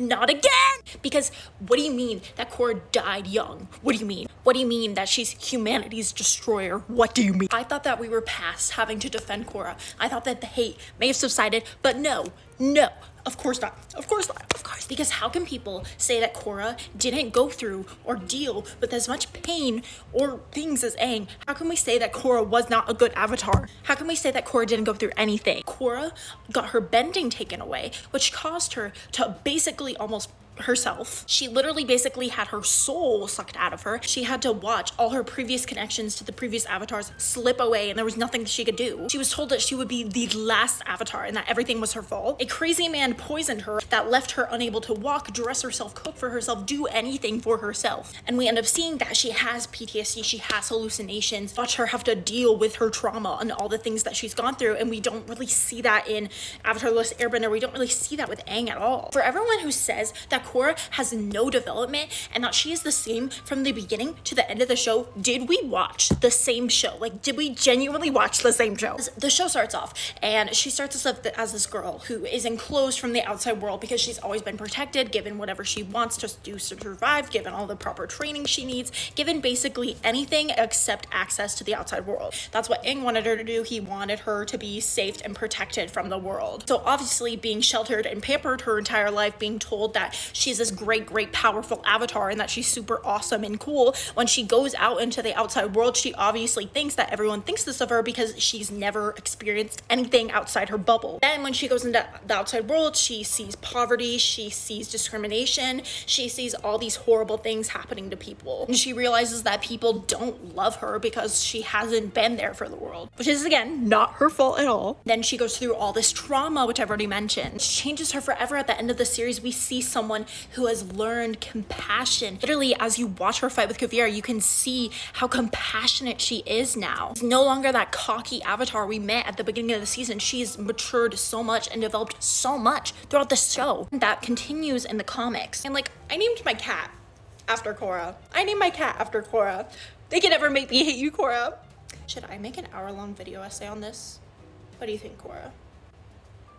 not again. Because what do you mean that Korra died young? What do you mean? What do you mean that she's humanity's destroyer? What do you mean? I thought that we were past having to defend Korra. I thought that the hate may have subsided, but no, of course not. Of course not. Of course. Because how can people say that Korra didn't go through or deal with as much pain or things as Aang? How can we say that Korra was not a good avatar? How can we say that Korra didn't go through anything? Korra got her bending taken away, which caused her to basically almost herself. She literally basically had her soul sucked out of her. She had to watch all her previous connections to the previous avatars slip away, and there was nothing she could do. She was told that she would be the last avatar and that everything was her fault. A crazy man poisoned her that left her unable to walk, dress herself, cook for herself, do anything for herself. And we end up seeing that she has PTSD, she has hallucinations, watch her have to deal with her trauma and all the things that she's gone through, and we don't really see that in Avatar: The Last Airbender. We don't really see that with Aang at all. For everyone who says that Korra has no development and that she is the same from the beginning to the end of the show, did we watch the same show? Like, did we genuinely watch the same show? The show starts off and she starts us up as this girl who is enclosed from the outside world because she's always been protected, given whatever she wants to do to survive, given all the proper training she needs, given basically anything except access to the outside world. That's what Aang wanted her to do. He wanted her to be safe and protected from the world. So obviously being sheltered and pampered her entire life, being told that she's this great powerful avatar and that she's super awesome and cool, when she goes out into the outside world, she obviously thinks that everyone thinks this of her because she's never experienced anything outside her bubble. Then when she goes into the outside world, she sees poverty, she sees discrimination, she sees all these horrible things happening to people, and she realizes that people don't love her because she hasn't been there for the world, which is again not her fault at all. Then she goes through all this trauma, which I've already mentioned, which changes her forever. At the end of the series, we see someone who has learned compassion. Literally, as you watch her fight with Kuvira, you can see how compassionate she is now. It's no longer that cocky avatar we met at the beginning of the season. She's matured so much and developed so much throughout the show. That continues in the comics. And like, I named my cat after Korra. They can never make me hate you, Korra. Should I make an hour-long video essay on this? What do you think, Korra?